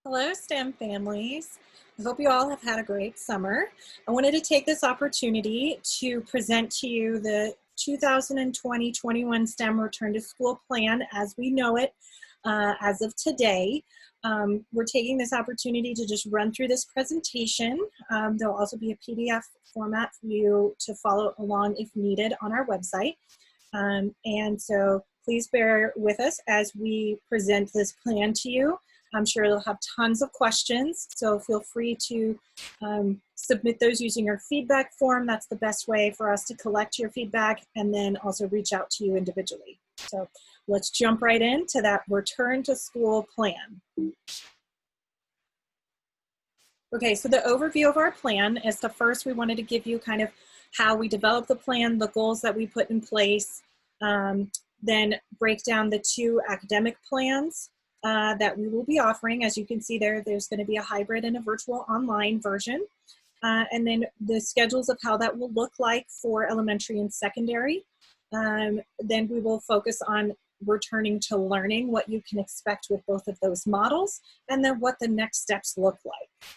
Hello, STEM families. I hope you all have had a great summer. I wanted to take this opportunity to present to you the 2020-21 STEM Return to School Plan as we know it as of today. We're taking this opportunity to just run through this presentation. There'll also be a PDF format for you to follow along if needed on our website. And so please bear with us as we present this plan to you. I'm sure you'll have tons of questions, so feel free to submit those using our feedback form. That's the best way for us to collect your feedback and then also reach out to you individually. So let's jump right into that return to school plan. Okay, so the overview of our plan is the first we wanted to give you kind of how we developed the plan, the goals that we put in place, then break down the two academic plans that we will be offering. As you can see there's going to be a hybrid and a virtual online version. And then the schedules of how that will look like for elementary and secondary. Then we will focus on returning to learning, what you can expect with both of those models, and then what the next steps look like.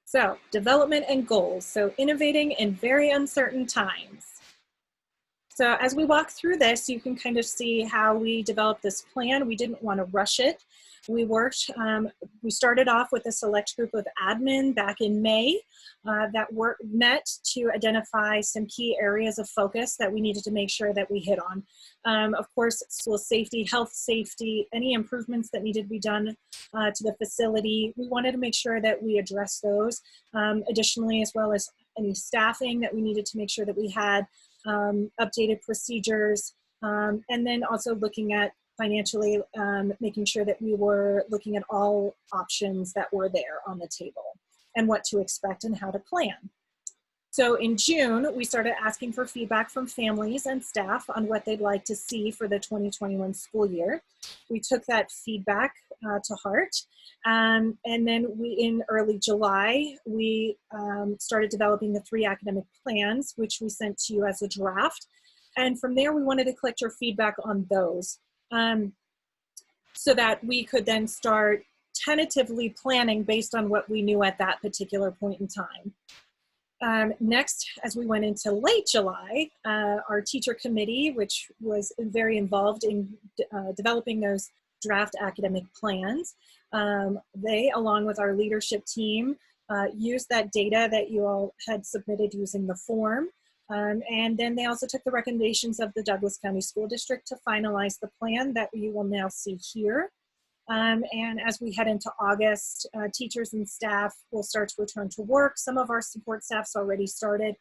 So, development and goals. So, innovating in very uncertain times. So as we walk through this, you can kind of see how we developed this plan. We didn't want to rush it. We started off with a select group of admin back in May that met to identify some key areas of focus that we needed to make sure that we hit on. Of course, school safety, health safety, any improvements that needed to be done to the facility. We wanted to make sure that we addressed those. Additionally, as well as any staffing that we needed to make sure that we had, updated procedures, and then also looking at financially, making sure that we were looking at all options that were there on the table and what to expect and how to plan. So in June, we started asking for feedback from families and staff on what they'd like to see for the 2021 school year. We took that feedback to heart. And then in early July, we started developing the 3 academic plans, which we sent to you as a draft. And from there, we wanted to collect your feedback on those so that we could then start tentatively planning based on what we knew at that particular point in time. Next, as we went into late July, our teacher committee, which was very involved in developing those draft academic plans, they, along with our leadership team, used that data that you all had submitted using the form. And then they also took the recommendations of the Douglas County School District to finalize the plan that you will now see here. And as we head into August, teachers and staff will start to return to work. Some of our support staff's already started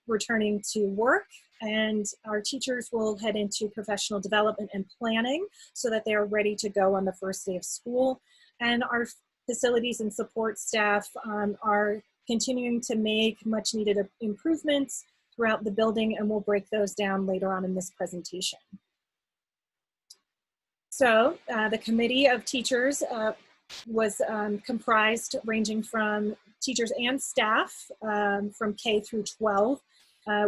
returning to work, and our teachers will head into professional development and planning so that they are ready to go on the first day of school. And our facilities and support staff are continuing to make much needed improvements throughout the building, and we'll break those down later on in this presentation. So the committee of teachers was comprised ranging from teachers and staff from K through 12.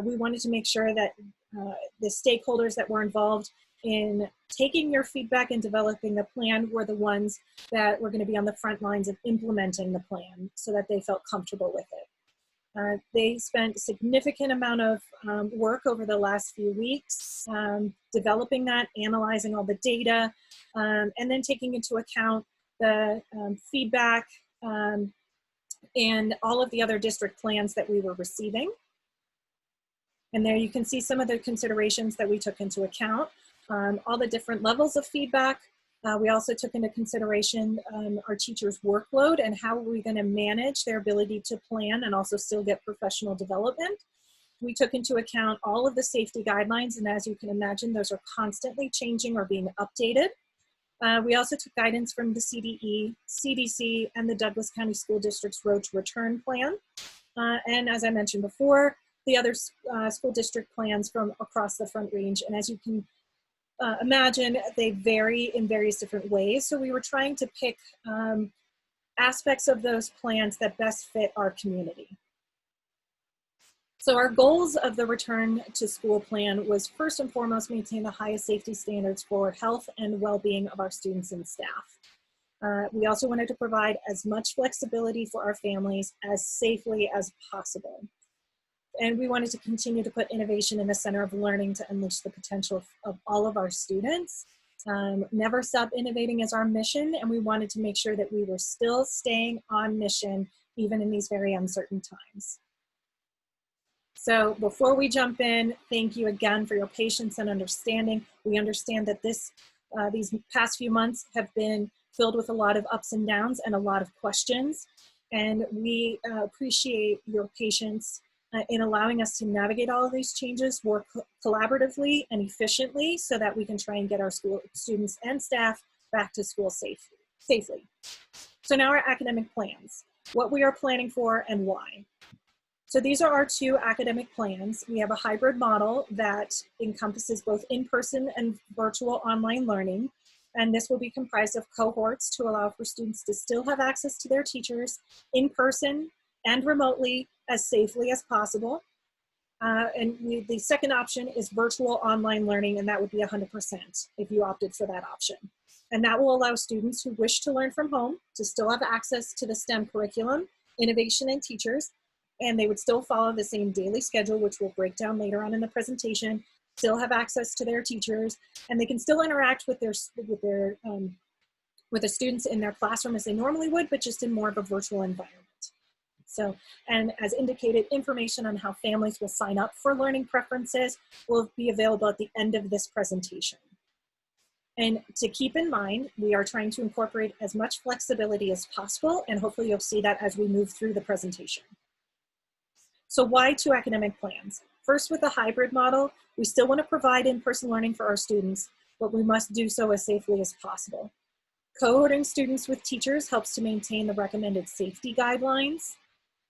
We wanted to make sure that the stakeholders that were involved in taking your feedback and developing the plan were the ones that were going to be on the front lines of implementing the plan so that they felt comfortable with it. They spent a significant amount of work over the last few weeks developing that, analyzing all the data, and then taking into account the feedback and all of the other district plans that we were receiving. And there you can see some of the considerations that we took into account, all the different levels of feedback. We also took into consideration our teachers' workload and how are we going to manage their ability to plan and also still get professional development. We took into account all of the safety guidelines, and as you can imagine, those are constantly changing or being updated. We also took guidance from the CDE, CDC, and the Douglas County School District's Road to Return plan. And as I mentioned before, the other school district plans from across the Front Range. And as you can imagine, they vary in various different ways. So we were trying to pick aspects of those plans that best fit our community. So our goals of the return to school plan was first and foremost maintain the highest safety standards for health and well-being of our students and staff. We also wanted to provide as much flexibility for our families as safely as possible. And we wanted to continue to put innovation in the center of learning to unleash the potential of all of our students. Never stop innovating is our mission, and we wanted to make sure that we were still staying on mission even in these very uncertain times. So before we jump in, thank you again for your patience and understanding. We understand that these past few months have been filled with a lot of ups and downs and a lot of questions. And we appreciate your patience in allowing us to navigate all of these changes, work collaboratively and efficiently so that we can try and get our school students and staff back to school safely. So now our academic plans, what we are planning for and why. So these are our two academic plans. We have a hybrid model that encompasses both in-person and virtual online learning. And this will be comprised of cohorts to allow for students to still have access to their teachers in person and remotely as safely as possible. The second option is virtual online learning, and that would be 100% if you opted for that option. And that will allow students who wish to learn from home to still have access to the STEM curriculum, innovation, and teachers, and they would still follow the same daily schedule, which we'll break down later on in the presentation, still have access to their teachers, and they can still interact with the students in their classroom as they normally would, but just in more of a virtual environment. So, and as indicated, information on how families will sign up for learning preferences will be available at the end of this presentation. And to keep in mind, we are trying to incorporate as much flexibility as possible, and hopefully you'll see that as we move through the presentation. So why two academic plans? First, with the hybrid model, we still want to provide in-person learning for our students, but we must do so as safely as possible. Cohorting students with teachers helps to maintain the recommended safety guidelines,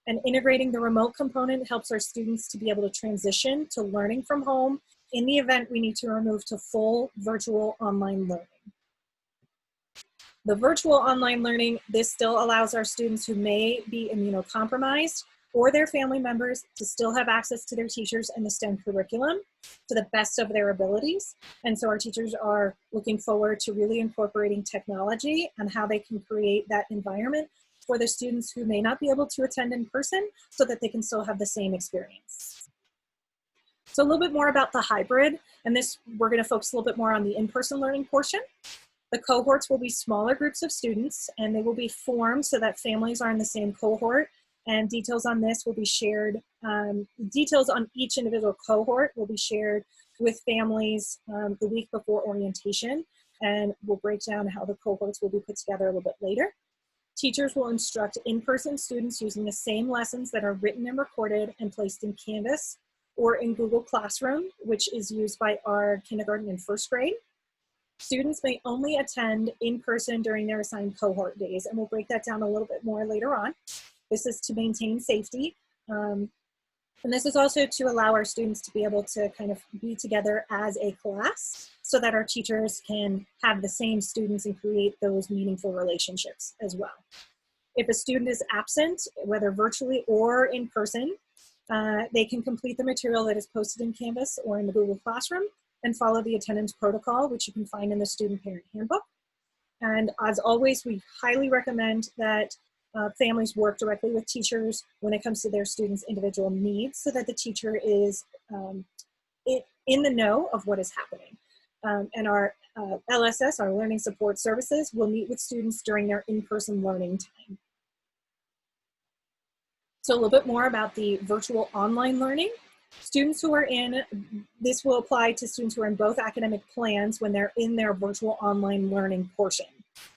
and integrating the remote component helps our students to be able to transition to learning from home in the event we need to move to full virtual online learning. The virtual online learning, this still allows our students who may be immunocompromised or their family members to still have access to their teachers and the STEM curriculum to the best of their abilities. And so our teachers are looking forward to really incorporating technology and how they can create that environment for the students who may not be able to attend in person so that they can still have the same experience. So a little bit more about the hybrid, and this, we're gonna focus a little bit more on the in-person learning portion. The cohorts will be smaller groups of students, and they will be formed so that families are in the same cohort, and details on this will be shared, details on each individual cohort will be shared with families the week before orientation, and we'll break down how the cohorts will be put together a little bit later. Teachers will instruct in-person students using the same lessons that are written and recorded and placed in Canvas or in Google Classroom, which is used by our kindergarten and first grade. Students may only attend in person during their assigned cohort days, and we'll break that down a little bit more later on. This is to maintain safety. And this is also to allow our students to be able to kind of be together as a class so that our teachers can have the same students and create those meaningful relationships as well. If a student is absent, whether virtually or in person, they can complete the material that is posted in Canvas or in the Google Classroom and follow the attendance protocol, which you can find in the Student Parent Handbook. And as always, we highly recommend that families work directly with teachers when it comes to their students' individual needs so that the teacher is in the know of what is happening. And our LSS, our Learning Support Services, will meet with students during their in-person learning time. So a little bit more about the virtual online learning. Students who are in, this will apply to students who are in both academic plans when they're in their virtual online learning portion,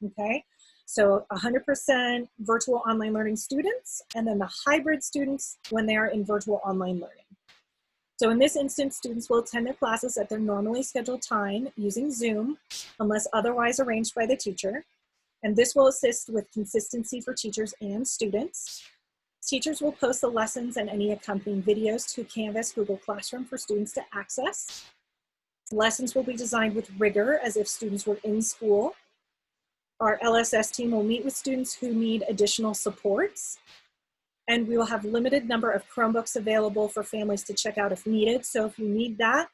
okay? So 100% virtual online learning students, and then the hybrid students when they are in virtual online learning. So in this instance, students will attend their classes at their normally scheduled time using Zoom, unless otherwise arranged by the teacher. And this will assist with consistency for teachers and students. Teachers will post the lessons and any accompanying videos to Canvas, Google Classroom for students to access. Lessons will be designed with rigor as if students were in school. Our LSS team will meet with students who need additional supports. And we will have limited number of Chromebooks available for families to check out if needed. So if you need that,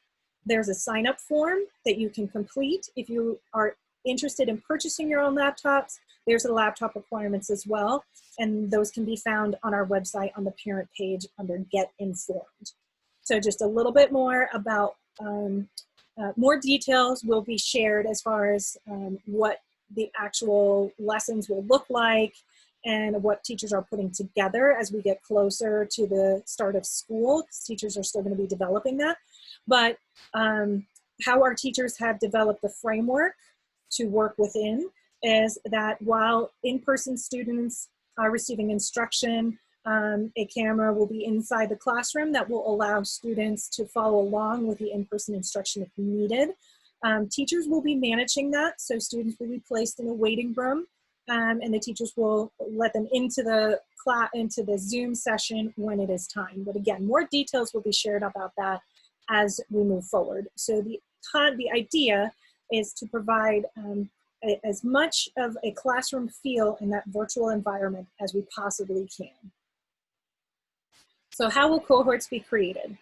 there's a sign-up form that you can complete. If you are interested in purchasing your own laptops, there's the laptop requirements as well. And those can be found on our website on the parent page under Get Informed. So just a little bit more about, more details will be shared as far as what the actual lessons will look like and what teachers are putting together as we get closer to the start of school, because teachers are still going to be developing that. But how our teachers have developed the framework to work within is that while in-person students are receiving instruction, a camera will be inside the classroom that will allow students to follow along with the in-person instruction if needed. Teachers will be managing that, so students will be placed in a waiting room, and the teachers will let them into the Zoom session when it is time. But again, more details will be shared about that as we move forward. So the idea is to provide as much of a classroom feel in that virtual environment as we possibly can. So how will cohorts be created?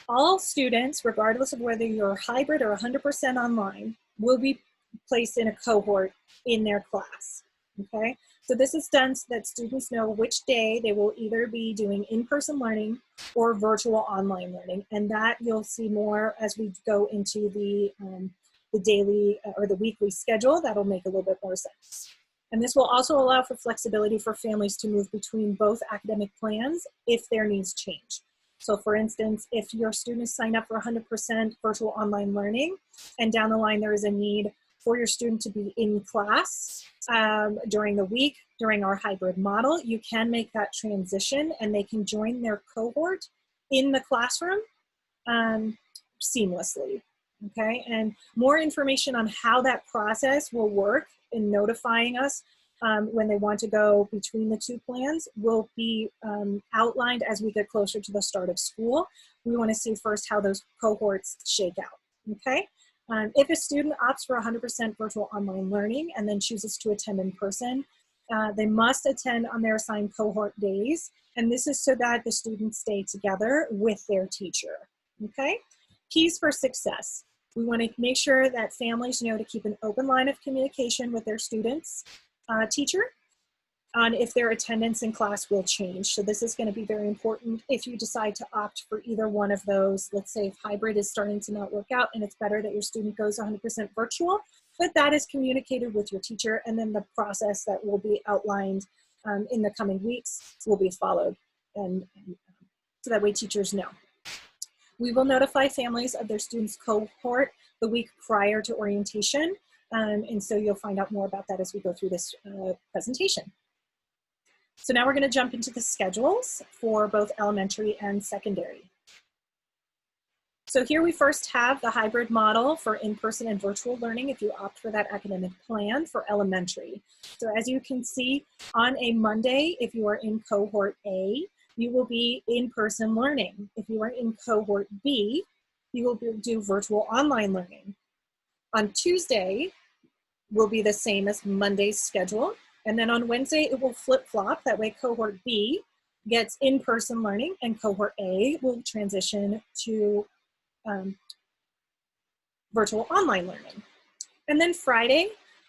All students, regardless of whether you're hybrid or 100% online, will be placed in a cohort in their class, okay? So this is done so that students know which day they will either be doing in-person learning or virtual online learning, and that you'll see more as we go into the daily or the weekly schedule. That'll make a little bit more sense. And this will also allow for flexibility for families to move between both academic plans if their needs change. So for instance, if your students sign up for 100% virtual online learning and down the line there is a need for your student to be in class during the week, during our hybrid model, you can make that transition and they can join their cohort in the classroom seamlessly, okay? And more information on how that process will work in notifying us when they want to go between the two plans will be outlined as we get closer to the start of school. We want to see first how those cohorts shake out, okay? If a student opts for 100% virtual online learning and then chooses to attend in person, they must attend on their assigned cohort days, and this is so that the students stay together with their teacher, okay? Keys for success. We want to make sure that families know to keep an open line of communication with their students' teacher on if their attendance in class will change. So this is going to be very important if you decide to opt for either one of those. Let's say if hybrid is starting to not work out and it's better that your student goes 100% virtual, but that is communicated with your teacher, and then the process that will be outlined in the coming weeks will be followed, and so that way teachers know. We will notify families of their students' cohort the week prior to orientation, and so you'll find out more about that as we go through this presentation. So now we're going to jump into the schedules for both elementary and secondary. So here we first have the hybrid model for in-person and virtual learning if you opt for that academic plan for elementary. So as you can see, on a Monday, if you are in cohort A, you will be in-person learning. If you are in cohort B, you will do virtual online learning. On Tuesday will be the same as Monday's schedule. And then on Wednesday, it will flip-flop. That way cohort B gets in-person learning and cohort A will transition to virtual online learning. And then Friday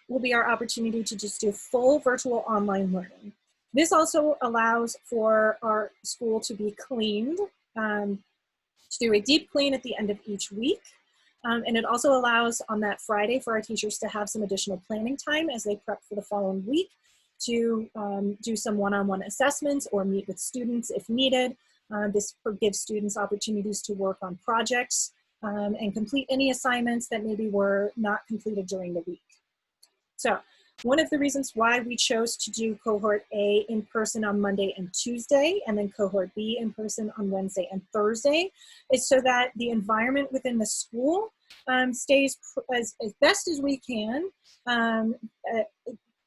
will be our opportunity to just do full virtual online learning. This also allows for our school to be cleaned, to do a deep clean at the end of each week. And it also allows on that Friday for our teachers to have some additional planning time as they prep for the following week to do some one-on-one assessments or meet with students if needed. This gives students opportunities to work on projects and complete any assignments that maybe were not completed during the week. So one of the reasons why we chose to do cohort A in person on Monday and Tuesday, and then cohort B in person on Wednesday and Thursday, is so that the environment within the school stays as best as we can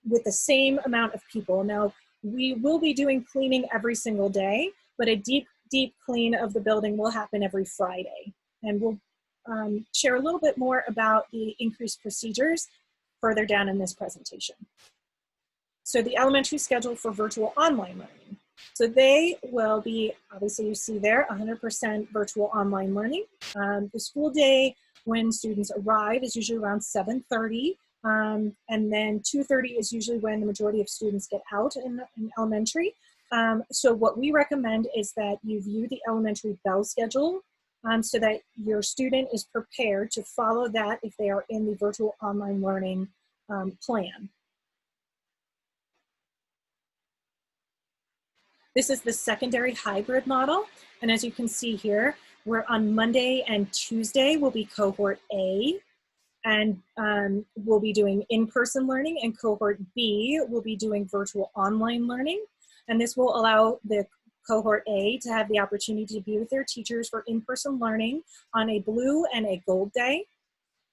with the same amount of people. Now, we will be doing cleaning every single day, but a deep clean of the building will happen every Friday. And we'll share a little bit more about the increased procedures further down in this presentation. So the elementary schedule for virtual online learning. So they will be, obviously you see there, 100% virtual online learning. The school day when students arrive is usually around 7:30, and then 2:30 is usually when the majority of students get out in elementary. So what we recommend is that you view the elementary bell schedule so that your student is prepared to follow that if they are in the virtual online learning plan. This is the secondary hybrid model. And as you can see here, we're on Monday and Tuesday will be cohort A, and we'll be doing in-person learning, and cohort B will be doing virtual online learning. And this will allow the cohort A to have the opportunity to be with their teachers for in-person learning on a blue and a gold day.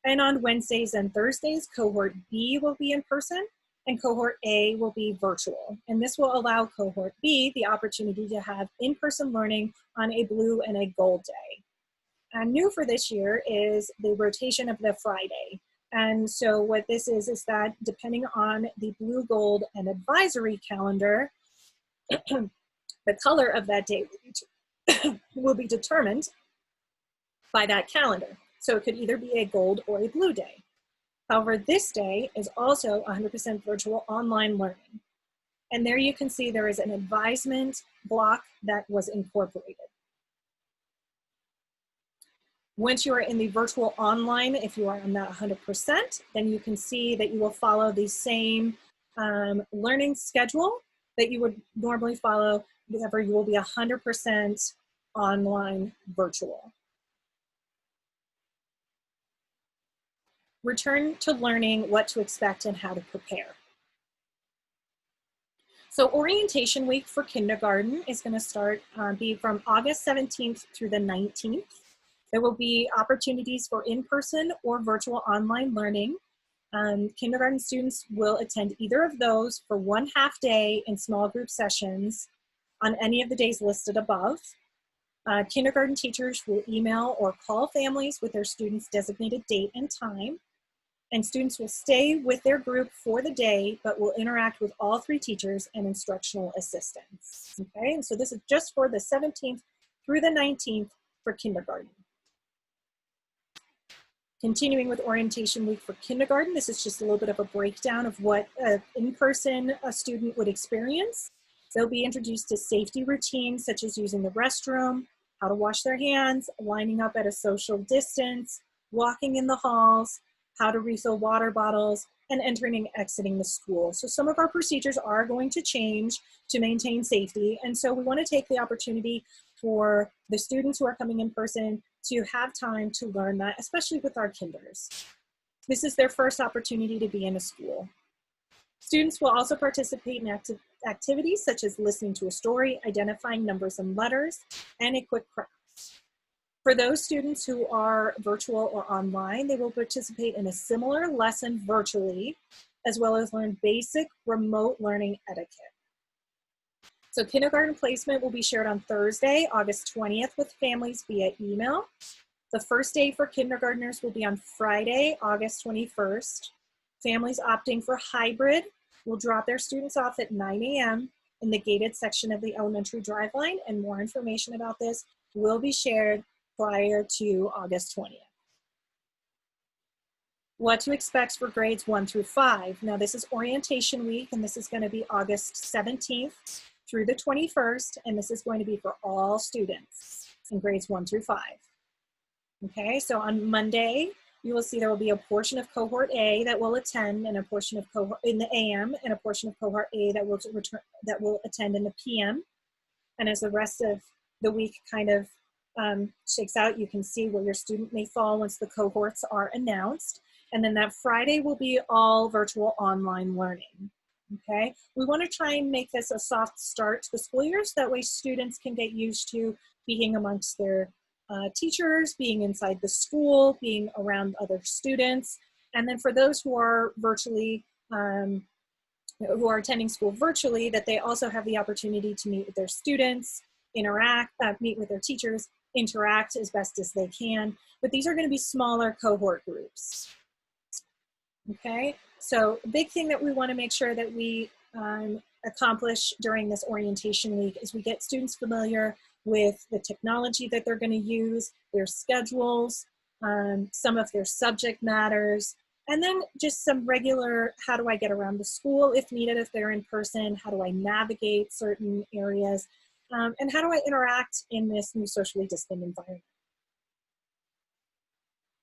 And on Wednesdays and Thursdays, cohort B will be in person and cohort A will be virtual. And this will allow cohort B the opportunity to have in-person learning on a blue and a gold day. And new for this year is the rotation of the Friday. And so what this is that depending on the blue, gold, and advisory calendar, the color of that day will be determined by that calendar. So it could either be a gold or a blue day. However, this day is also 100% virtual online learning. And there you can see there is an advisement block that was incorporated. Once you are in the virtual online, if you are on that 100%, then you can see that you will follow the same learning schedule that you would normally follow whenever you will be 100% online virtual. Return to learning what to expect and how to prepare. So orientation week for kindergarten is going to be from August 17th through the 19th. There will be opportunities for in-person or virtual online learning. Kindergarten students will attend either of those for 1 half day in small group sessions on any of the days listed above. Kindergarten teachers will email or call families with their students' designated date and time. And students will stay with their group for the day, but will interact with all 3 teachers and instructional assistants. Okay, and so this is just for the 17th through the 19th for kindergarten. Continuing with orientation week for kindergarten, this is just a little bit of a breakdown of what in-person a student would experience. They'll be introduced to safety routines such as using the restroom, how to wash their hands, lining up at a social distance, walking in the halls, how to refill water bottles, and entering and exiting the school. So some of our procedures are going to change to maintain safety. And so we want to take the opportunity for the students who are coming in person to have time to learn that, especially with our kinders. This is their first opportunity to be in a school. Students will also participate in activities such as listening to a story, identifying numbers and letters, and a quick craft. For those students who are virtual or online, they will participate in a similar lesson virtually, as well as learn basic remote learning etiquette. So kindergarten placement will be shared on Thursday, August 20th with families via email. The first day for kindergartners will be on Friday, August 21st. Families opting for hybrid will drop their students off at 9 a.m. in the gated section of the elementary drive line, and more information about this will be shared prior to August 20th. What to expect for grades 1 through 5. Now this is orientation week, and this is going to be August 17th through the 21st, and this is going to be for all students in grades 1 through 5. Okay, so on Monday, you will see there will be a portion of cohort A that will attend, and a portion of cohort in the AM, and a portion of cohort A that will attend in the PM. And as the rest of the week kind of shakes out, you can see where your student may fall once the cohorts are announced. And then that Friday will be all virtual online learning. Okay, we want to try and make this a soft start to the school year so that way students can get used to being amongst their teachers, being inside the school, being around other students. And then for those who are virtually, who are attending school virtually, that they also have the opportunity to meet with their students, interact, meet with their teachers, interact as best as they can. But these are going to be smaller cohort groups. Okay, so the big thing that we want to make sure that we accomplish during this orientation week is we get students familiar with the technology that they're going to use, their schedules, some of their subject matters, and then just some regular, how do I get around the school if needed, if they're in person, how do I navigate certain areas, and how do I interact in this new socially distant environment.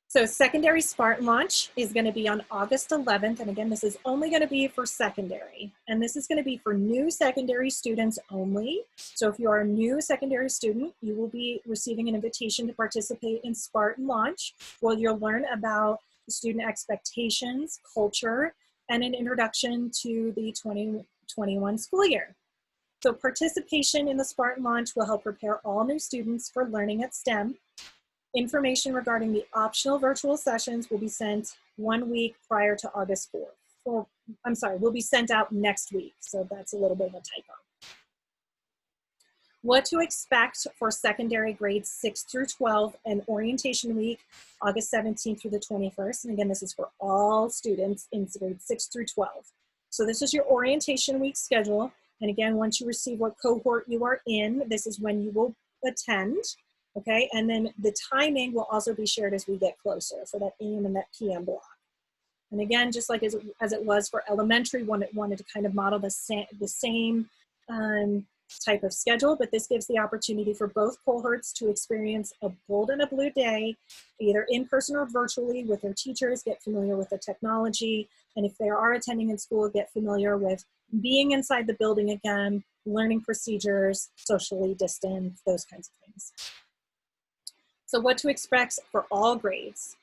So secondary Spartan launch is going to be on August 11th. And again, this is only going to be for secondary. And this is going to be for new secondary students only. So if you are a new secondary student, you will be receiving an invitation to participate in Spartan launch, where you'll learn about student expectations, culture, and an introduction to the 2021 school year. So participation in the Spartan launch will help prepare all new students for learning at STEM. Information regarding the optional virtual sessions will be sent 1 week prior to August 4th. Or, I'm sorry, will be sent out next week. So that's a little bit of a typo. What to expect for secondary grades 6 through 12 and orientation week, August 17th through the 21st. And again, this is for all students in grades 6 through 12. So this is your orientation week schedule. And again, once you receive what cohort you are in, this is when you will attend. Okay, and then the timing will also be shared as we get closer for that AM and that PM block. And again, just like as it was for elementary, wanted to kind of model the same type of schedule, but this gives the opportunity for both cohorts to experience a bold and a blue day, either in person or virtually with their teachers, get familiar with the technology, and if they are attending in school, get familiar with being inside the building again, learning procedures, socially distant, those kinds of things. So what to expect for all grades.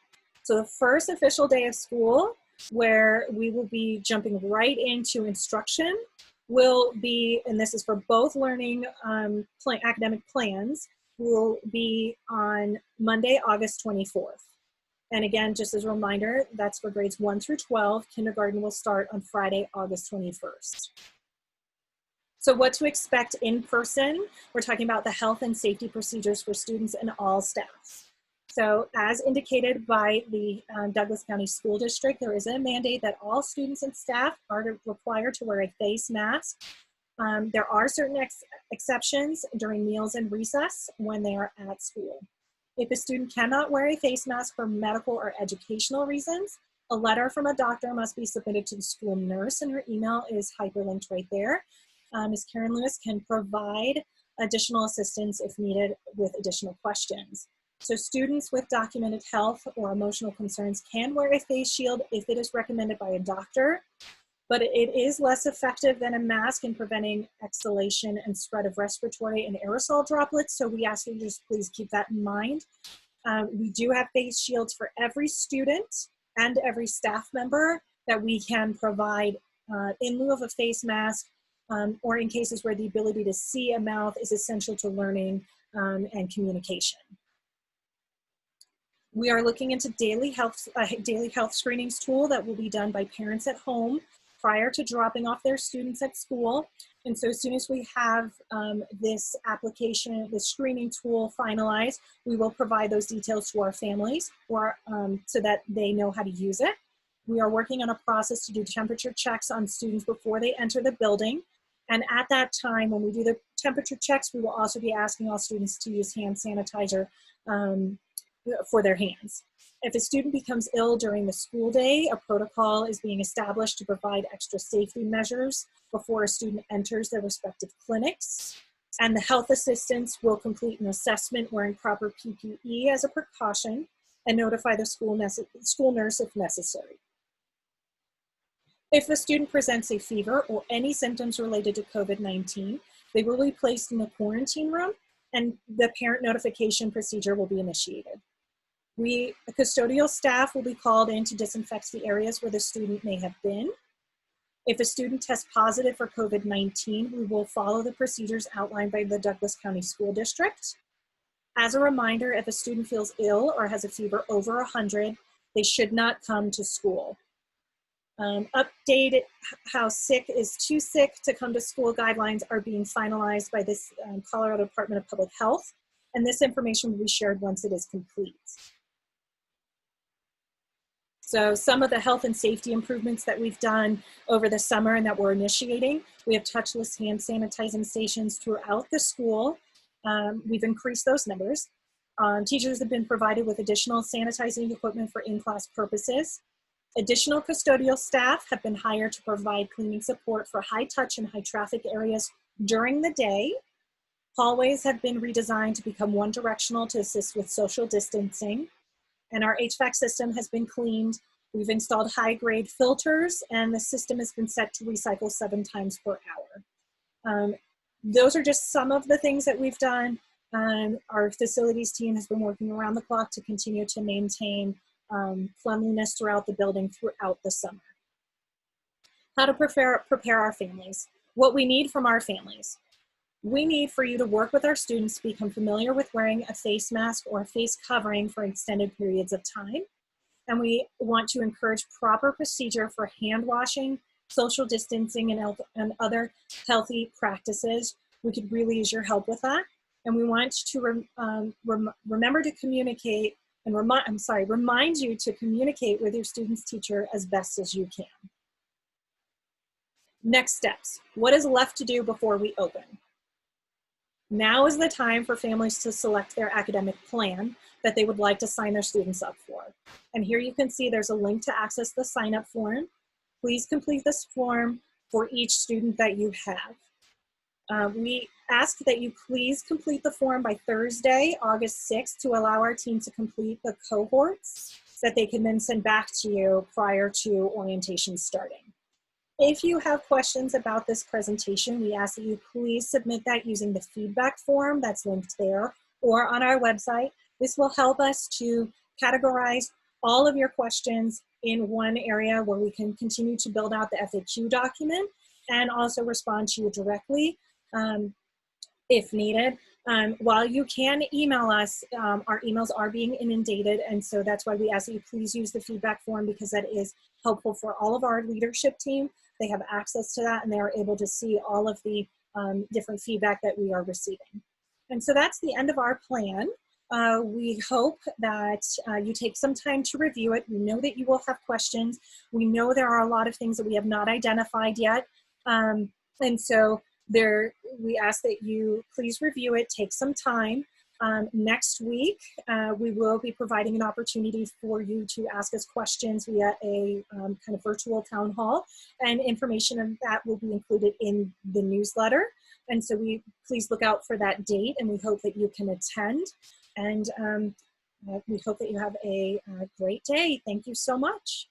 So the first official day of school, where we will be jumping right into instruction, will be, and this is for both learning academic plans, will be on Monday, August 24th. And again, just as a reminder, that's for grades 1 through 12. Kindergarten will start on Friday, August 21st. So what to expect in person, we're talking about the health and safety procedures for students and all staff. So as indicated by the Douglas County School District, there is a mandate that all students and staff are required to wear a face mask. There are certain exceptions during meals and recess when they are at school. If a student cannot wear a face mask for medical or educational reasons, a letter from a doctor must be submitted to the school nurse, and her email is hyperlinked right there. Ms. Karen Lewis can provide additional assistance if needed with additional questions. So students with documented health or emotional concerns can wear a face shield if it is recommended by a doctor, but it is less effective than a mask in preventing exhalation and spread of respiratory and aerosol droplets. So we ask you to just please keep that in mind. We do have face shields for every student and every staff member that we can provide in lieu of a face mask, or in cases where the ability to see a mouth is essential to learning and communication. We are looking into daily health screenings tool that will be done by parents at home prior to dropping off their students at school. And so as soon as we have this application, the screening tool finalized, we will provide those details to our families so that they know how to use it. We are working on a process to do temperature checks on students before they enter the building. And at that time, when we do the temperature checks, we will also be asking all students to use hand sanitizer for their hands. If a student becomes ill during the school day, a protocol is being established to provide extra safety measures before a student enters their respective clinics. And the health assistants will complete an assessment wearing proper PPE as a precaution and notify the school nurse if necessary. If a student presents a fever or any symptoms related to COVID-19, they will be placed in the quarantine room and the parent notification procedure will be initiated. The custodial staff will be called in to disinfect the areas where the student may have been. If a student tests positive for COVID-19, we will follow the procedures outlined by the Douglas County School District. As a reminder, if a student feels ill or has a fever over 100, they should not come to school. Updated how sick is too sick to come to school guidelines are being finalized by this Colorado Department of Public Health, and this information will be shared once it is complete. So some of the health and safety improvements that we've done over the summer and that we're initiating, we have touchless hand sanitizing stations throughout the school. We've increased those numbers. Teachers have been provided with additional sanitizing equipment for in-class purposes. Additional custodial staff have been hired to provide cleaning support for high touch and high traffic areas during the day. Hallways have been redesigned to become one directional to assist with social distancing. And our HVAC system has been cleaned. We've installed high grade filters and the system has been set to recycle 7 times per hour. Those are just some of the things that we've done. Our facilities team has been working around the clock to continue to maintain cleanliness throughout the building throughout the summer. How to prepare our families. What we need from our families. We need for you to work with our students to become familiar with wearing a face mask or a face covering for extended periods of time. And we want to encourage proper procedure for hand washing, social distancing, and other healthy practices. We could really use your help with that. And we want to remember to communicate and remind you to communicate with your student's teacher as best as you can. Next steps. What is left to do before we open? Now is the time for families to select their academic plan that they would like to sign their students up for. And here you can see there's a link to access the sign-up form. Please complete this form for each student that you have. We ask that you please complete the form by Thursday, August 6th, to allow our team to complete the cohorts that they can then send back to you prior to orientation starting. If you have questions about this presentation, we ask that you please submit that using the feedback form that's linked there or on our website. This will help us to categorize all of your questions in one area where we can continue to build out the FAQ document and also respond to you directly if needed. While you can email us, our emails are being inundated, and so that's why we ask that you please use the feedback form, because that is helpful for all of our leadership team. They have access to that and they are able to see all of the different feedback that we are receiving. And so that's the end of our plan. We hope that you take some time to review it. We know that you will have questions. We know there are a lot of things that we have not identified yet. And so we ask that you please review it, take some time. Next week, we will be providing an opportunity for you to ask us questions via a kind of virtual town hall, and information of that will be included in the newsletter. And so please look out for that date, and we hope that you can attend. And we hope that you have a great day. Thank you so much.